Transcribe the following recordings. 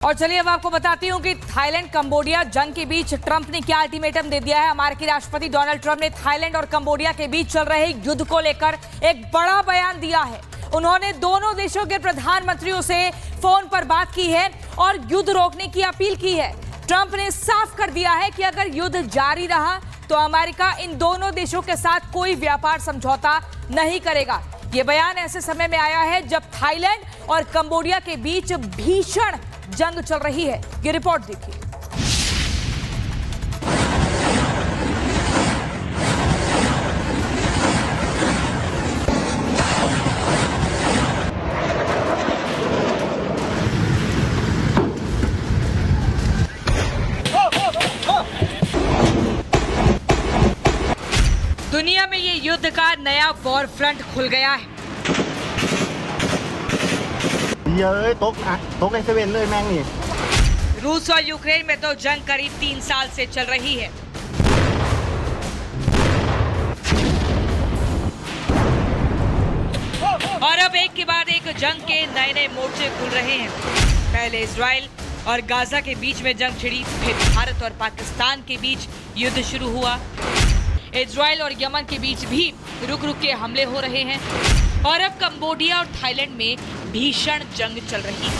और चलिए अब आपको बताती हूँ कि थाईलैंड कंबोडिया जंग के बीच ट्रंप ने क्या अल्टीमेटम दे दिया है। अमेरिकी राष्ट्रपति डोनाल्ड ट्रंप ने थाईलैंड और कंबोडिया के बीच चल रहे युद्ध को लेकर एक बड़ा बयान दिया है। उन्होंने दोनों देशों के प्रधानमंत्रियों से फोन पर बात की है और युद्ध रोकने की अपील की है। ट्रंप ने साफ कर दिया है कि अगर युद्ध जारी रहा तो अमेरिका इन दोनों देशों के साथ कोई व्यापार समझौता नहीं करेगा। ये बयान ऐसे समय में आया है जब थाईलैंड और कंबोडिया के बीच भीषण जंग चल रही है। ये रिपोर्ट देखिए। दुनिया में ये युद्ध का नया वॉर फ्रंट खुल गया है। रूस और यूक्रेन में तो जंग करीब 3 साल से चल रही है। और अब एक के बाद एक जंग के नए नए मोर्चे खुल रहे हैं। पहले इजराइल और गाजा के बीच में जंग छिड़ी, फिर भारत और पाकिस्तान के बीच युद्ध शुरू हुआ। इजराइल और यमन के बीच भी रुक रुक के हमले हो रहे हैं और अब कंबोडिया और थाईलैंड में भीषण जंग चल रही है।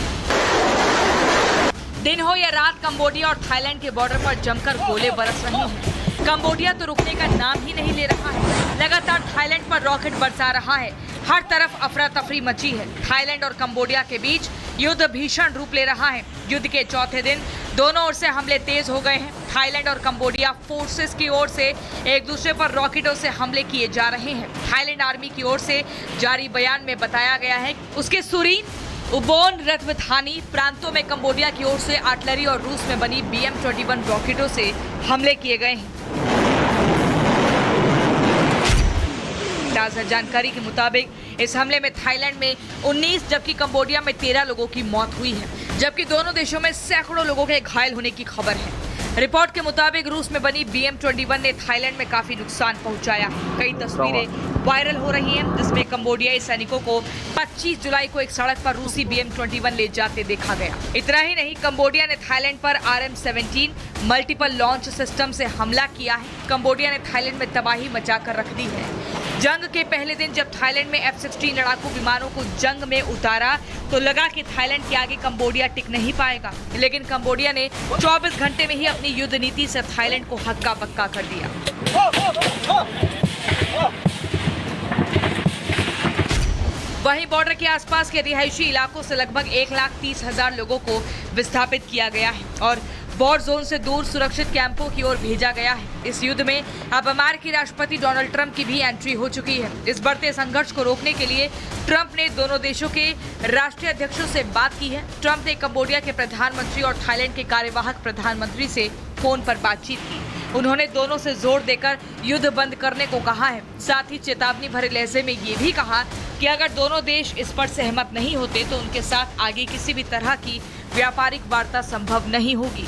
दिन हो या रात, कंबोडिया और थाईलैंड के बॉर्डर पर जमकर गोले बरस रहे हैं। कंबोडिया तो रुकने का नाम ही नहीं ले रहा है। लगातार थाईलैंड पर रॉकेट बरसा रहा है। हर तरफ अफरा तफरी मची है। थाईलैंड और कंबोडिया के बीच युद्ध भीषण रूप ले रहा है। युद्ध के चौथे दिन दोनों ओर से हमले तेज हो गए हैं। थाईलैंड और कंबोडिया फोर्सेस की ओर से एक दूसरे पर रॉकेटों से हमले किए जा रहे हैं। थाईलैंड आर्मी की ओर से जारी बयान में बताया गया है उसके सुरीन, उबोन, रत्वथानी प्रांतों में कंबोडिया की ओर से आर्टिलरी और रूस में बनी BM-21 रॉकेटों से हमले किए गए हैं। ताजा जानकारी के मुताबिक इस हमले में थाईलैंड में 19 जबकि कंबोडिया में 13 लोगों की मौत हुई है, जबकि दोनों देशों में सैकड़ों लोगों के घायल होने की खबर है। रिपोर्ट के मुताबिक रूस में बनी BM-21 ने थाईलैंड में काफी नुकसान पहुंचाया। कई तस्वीरें वायरल हो रही हैं जिसमें कंबोडियाई सैनिकों को 25 जुलाई को एक सड़क पर रूसी BM-21 ले जाते देखा गया। इतना ही नहीं, कंबोडिया ने थाईलैंड पर RM-17 मल्टीपल लॉन्च सिस्टम से हमला किया है। कंबोडिया ने थाईलैंड में तबाही मचाकर रख दी है। जंग के पहले दिन जब थाईलैंड में F-16 लड़ाकू विमानों को जंग में उतारा तो लगा कि थाईलैंड के आगे कंबोडिया टिक नहीं पाएगा, लेकिन कंबोडिया ने 24 घंटे में ही अपनी युद्ध नीति से थाईलैंड को हक्का बक्का कर दिया। वहीं बॉर्डर के आसपास के रिहायशी इलाकों से लगभग 1,30,000 लोगों को विस्थापित किया गया है और वॉर जोन से दूर सुरक्षित कैंपों की ओर भेजा गया है। इस युद्ध में अब अमेरिकी राष्ट्रपति डोनाल्ड ट्रंप की भी एंट्री हो चुकी है। इस बढ़ते संघर्ष को रोकने के लिए ट्रंप ने दोनों देशों के राष्ट्रीय अध्यक्षों से बात की है। ट्रंप ने कंबोडिया के प्रधानमंत्री और थाईलैंड के कार्यवाहक प्रधानमंत्री से फोन पर बातचीत की। उन्होंने दोनों से जोर देकर युद्ध बंद करने को कहा है। साथ ही चेतावनी भरे लहजे में ये भी कहा कि अगर दोनों देश इस पर सहमत नहीं होते तो उनके साथ आगे किसी भी तरह की व्यापारिक वार्ता संभव नहीं होगी।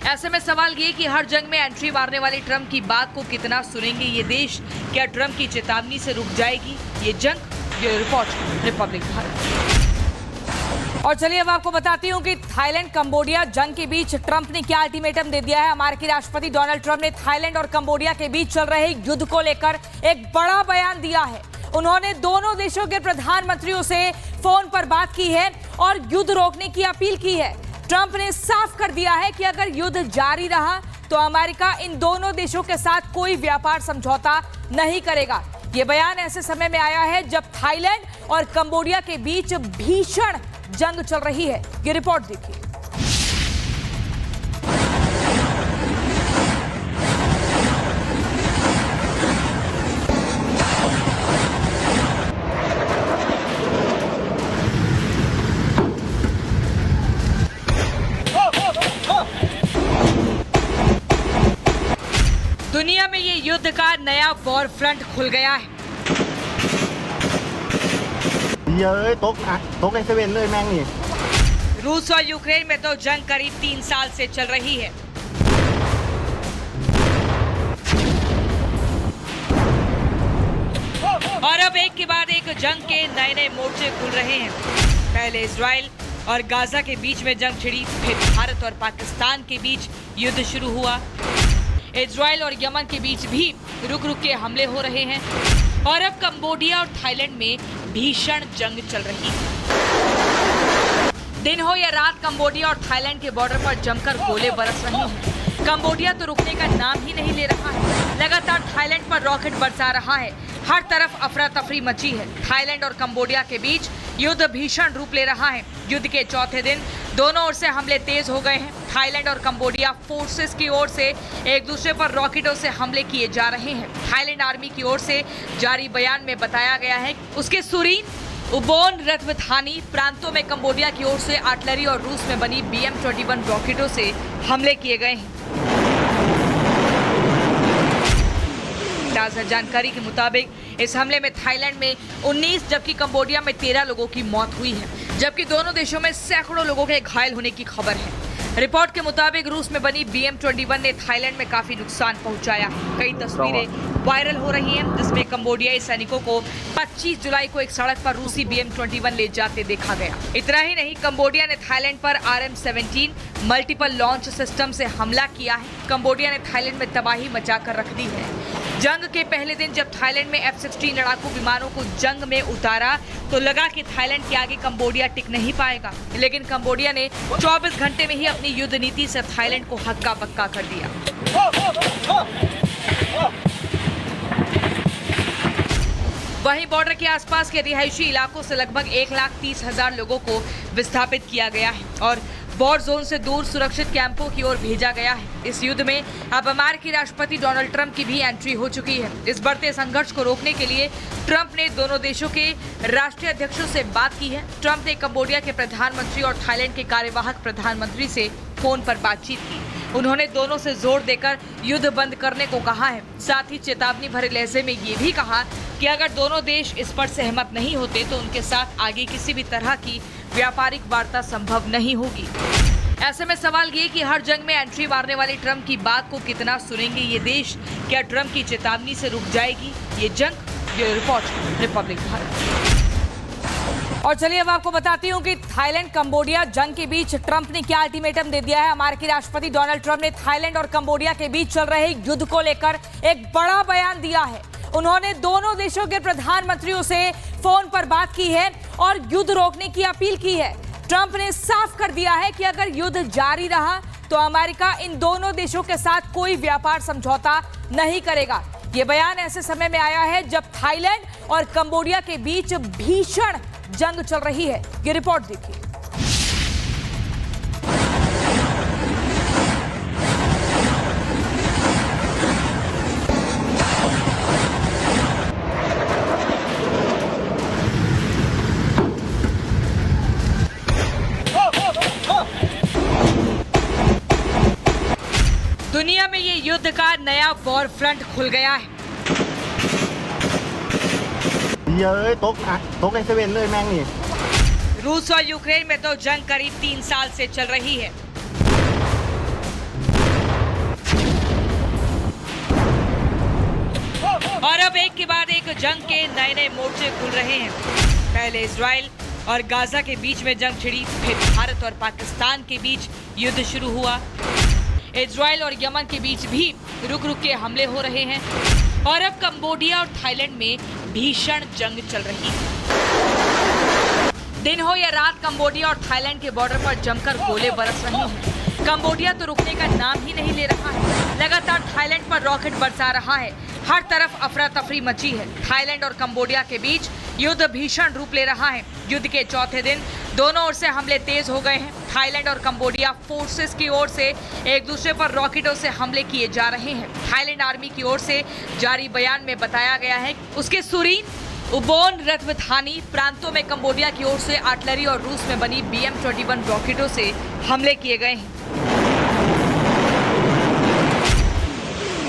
ऐसे में सवाल ये कि हर जंग में एंट्री मारने वाले ट्रंप की बात को कितना सुनेंगे ये देश? क्या ट्रंप की चेतावनी से रुक जाएगी ये जंग? ये रिपोर्ट रिपब्लिक भारत। और चलिए अब आपको बताती हूँ कि थाईलैंड कंबोडिया जंग के बीच ट्रंप ने क्या अल्टीमेटम दे दिया है। अमेरिकी राष्ट्रपति डोनाल्ड ट्रंप ने थाईलैंड और कंबोडिया के बीच चल रहे युद्ध को लेकर एक बड़ा बयान दिया है। उन्होंने दोनों देशों के प्रधानमंत्रियों से फोन पर बात की है और युद्ध रोकने की अपील की है। ट्रंप ने साफ कर दिया है कि अगर युद्ध जारी रहा तो अमेरिका इन दोनों देशों के साथ कोई व्यापार समझौता नहीं करेगा। ये बयान ऐसे समय में आया है जब थाईलैंड और कंबोडिया के बीच भीषण जंग चल रही है। ये रिपोर्ट देखिए। दुनिया में ये युद्ध का नया वॉर फ्रंट खुल गया है। रूस और यूक्रेन में तो जंग करीब 3 साल से चल रही है। और अब एक के बाद एक जंग के नए नए मोर्चे खुल रहे हैं। पहले इजराइल और गाजा के बीच में जंग छिड़ी, फिर भारत और पाकिस्तान के बीच युद्ध शुरू हुआ। इजराइल और यमन के बीच भी रुक रुक के हमले हो रहे हैं और अब कंबोडिया और थाईलैंड में भीषण जंग चल रही है। दिन हो या रात, कंबोडिया और थाईलैंड के बॉर्डर पर जमकर गोले बरस रहे हैं। कंबोडिया तो रुकने का नाम ही नहीं ले रहा है, लगातार थाईलैंड पर रॉकेट बरसा रहा है। हर तरफ अफरा तफरी मची है। थाईलैंड और कंबोडिया के बीच युद्ध भीषण रूप ले रहा है। युद्ध के चौथे दिन दोनों ओर से हमले तेज हो गए हैं। थाईलैंड और कंबोडिया फोर्सेस की ओर से एक दूसरे पर रॉकेटों से हमले किए जा रहे हैं। थाईलैंड आर्मी की ओर से जारी बयान में बताया गया है उसके सुरीन, उबोन, रत्वथानी प्रांतों में कंबोडिया की ओर से आर्टिलरी और रूस में बनी BM-21 रॉकेटों से हमले किए गए हैं। ताज़ा जानकारी के मुताबिक इस हमले में थाईलैंड में 19 जबकि कंबोडिया में 13 लोगों की मौत हुई है, जबकि दोनों देशों में सैकड़ों लोगों के घायल होने की खबर है। रिपोर्ट के मुताबिक रूस में बनी BM-21 ने थाईलैंड में काफी नुकसान पहुंचाया। कई तस्वीरें वायरल हो रही हैं जिसमें कंबोडियाई सैनिकों को 25 जुलाई को एक सड़क पर रूसी BM-21 ले जाते देखा गया। इतना ही नहीं, कंबोडिया ने थाईलैंड पर RM-17 मल्टीपल लॉन्च सिस्टम से हमला किया है। कंबोडिया ने थाईलैंड में तबाही मचाकर रख दी है। जंग के पहले दिन जब थाईलैंड में F-16 लड़ाकू विमानों को जंग में उतारा तो लगा कि थाईलैंड के आगे कंबोडिया टिक नहीं पाएगा, लेकिन कंबोडिया ने 24 घंटे में ही अपनी युद्ध नीति से थाईलैंड को हक्का बक्का कर दिया। वहीं बॉर्डर के आसपास के रिहायशी इलाकों से लगभग 1,30,000 लोगों को विस्थापित किया गया है और वॉर जोन से दूर सुरक्षित कैंपों की ओर भेजा गया है। इस युद्ध में अब अमेरिकी राष्ट्रपति डोनाल्ड ट्रंप की भी एंट्री हो चुकी है। इस बढ़ते संघर्ष को रोकने के लिए ट्रंप ने दोनों देशों के राष्ट्रीय अध्यक्षों से बात की है। ट्रंप ने कंबोडिया के प्रधानमंत्री और थाईलैंड के कार्यवाहक प्रधानमंत्री से फोन पर बातचीत की। उन्होंने दोनों से जोर देकर युद्ध बंद करने को कहा है। साथ ही चेतावनी भरे लहजे में ये भी कहा कि अगर दोनों देश इस पर सहमत नहीं होते तो उनके साथ आगे किसी भी तरह की व्यापारिक वार्ता संभव नहीं होगी। ऐसे में सवाल ये कि हर जंग में एंट्री मारने वाले ट्रंप की बात को कितना सुनेंगे ये देश? क्या ट्रंप की चेतावनी से रुक जाएगी ये जंग? ये रिपोर्ट रिपब्लिक भारत। और चलिए अब आपको बताती हूँ कि थाईलैंड कंबोडिया जंग के बीच ट्रंप ने क्या अल्टीमेटम दे दिया है। अमेरिकी राष्ट्रपति डोनाल्ड ट्रंप ने थाईलैंड और कंबोडिया के बीच चल रहे युद्ध को लेकर एक बड़ा बयान दिया है। उन्होंने दोनों देशों के प्रधानमंत्रियों से फोन पर बात की है और युद्ध रोकने की अपील की है। ट्रंप ने साफ कर दिया है कि अगर युद्ध जारी रहा तो अमेरिका इन दोनों देशों के साथ कोई व्यापार समझौता नहीं करेगा। ये बयान ऐसे समय में आया है जब थाईलैंड और कंबोडिया के बीच भीषण जंग चल रही है। ये रिपोर्ट देखिए। दुनिया में ये युद्ध का नया वॉर फ्रंट खुल गया है। रूस और यूक्रेन में तो जंग करीब 3 साल से चल रही है। और अब एक के बाद एक जंग के नए नए मोर्चे खुल रहे हैं। पहले इजराइल और गाजा के बीच में जंग छिड़ी, फिर भारत और पाकिस्तान के बीच युद्ध शुरू हुआ। इजराइल और यमन के बीच भी रुक रुक के हमले हो रहे हैं और अब कंबोडिया और थाईलैंड में भीषण जंग चल रही है। दिन हो या रात, कंबोडिया और थाईलैंड के बॉर्डर पर जमकर गोले बरस रहे हैं। कंबोडिया तो रुकने का नाम ही नहीं ले रहा है, लगातार थाईलैंड पर रॉकेट बरसा रहा है। हर तरफ अफरा तफरी मची है। थाईलैंड और कंबोडिया के बीच युद्ध भीषण रूप ले रहा है। युद्ध के चौथे दिन दोनों ओर से हमले तेज हो गए हैं। थाईलैंड और कंबोडिया फोर्सेस की ओर से एक दूसरे पर रॉकेटों से हमले किए जा रहे हैं। थाईलैंड आर्मी की ओर से जारी बयान में बताया गया है उसके सुरीन, उबोन, रत्वथानी प्रांतों में कंबोडिया की ओर से आर्टिलरी और रूस में बनी BM-21 रॉकेटों से हमले किए गए हैं।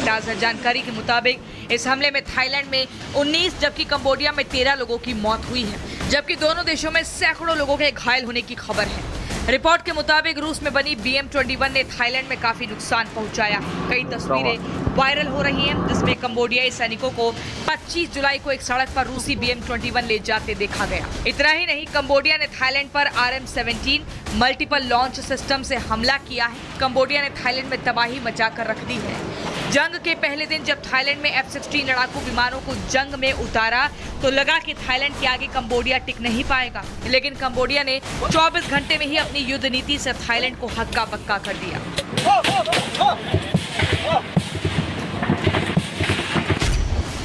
ताज़ा जानकारी के मुताबिक इस हमले में थाईलैंड में 19 जबकि कंबोडिया में 13 लोगों की मौत हुई है, जबकि दोनों देशों में सैकड़ों लोगों के घायल होने की खबर है। रिपोर्ट के मुताबिक रूस में बनी BM-21 ने थाईलैंड में काफी नुकसान पहुंचाया। कई तस्वीरें वायरल हो रही हैं जिसमें कंबोडियाई सैनिकों को 25 जुलाई को एक सड़क पर रूसी BM-21 ले जाते देखा गया। इतना ही नहीं, कंबोडिया ने थाईलैंड पर RM-17 मल्टीपल लॉन्च सिस्टम से हमला किया है। कंबोडिया ने थाईलैंड में तबाही मचाकर रख दी है। जंग के पहले दिन जब थाईलैंड में F-16 लड़ाकू विमानों को जंग में उतारा तो लगा कि थाईलैंड के आगे कंबोडिया टिक नहीं पाएगा, लेकिन कंबोडिया ने 24 घंटे में ही अपनी युद्ध नीति से थाईलैंड को हक्का बक्का कर दिया।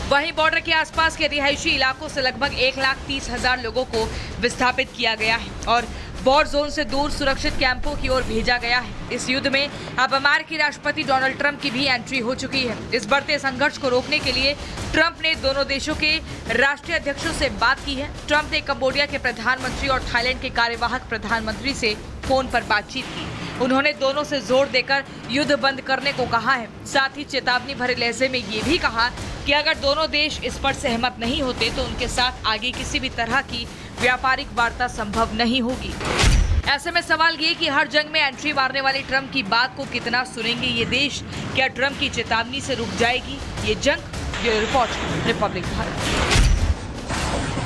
वहीं बॉर्डर के आसपास के रिहायशी इलाकों से लगभग 1,30,000 लोगों को विस्थापित किया गया है और वॉर जोन से दूर सुरक्षित कैंपों की ओर भेजा गया है। इस युद्ध में अब अमेरिकी राष्ट्रपति डोनाल्ड ट्रंप की भी एंट्री हो चुकी है। इस बढ़ते संघर्ष को रोकने के लिए ट्रंप ने दोनों देशों के राष्ट्रीय अध्यक्षों से बात की है। ट्रंप ने कंबोडिया के प्रधानमंत्री और थाईलैंड के कार्यवाहक प्रधानमंत्री से फोन पर बातचीत की। उन्होंने दोनों से जोर देकर युद्ध बंद करने को कहा है। साथ ही चेतावनी भरे लहजे में ये भी कहा कि अगर दोनों देश इस पर सहमत नहीं होते तो उनके साथ आगे किसी भी तरह की व्यापारिक वार्ता संभव नहीं होगी। ऐसे में सवाल ये कि हर जंग में एंट्री मारने वाले ट्रंप की बात को कितना सुनेंगे ये देश? क्या ट्रंप की चेतावनी से रुक जाएगी ये जंग? ये रिपोर्ट रिपब्लिक भारत।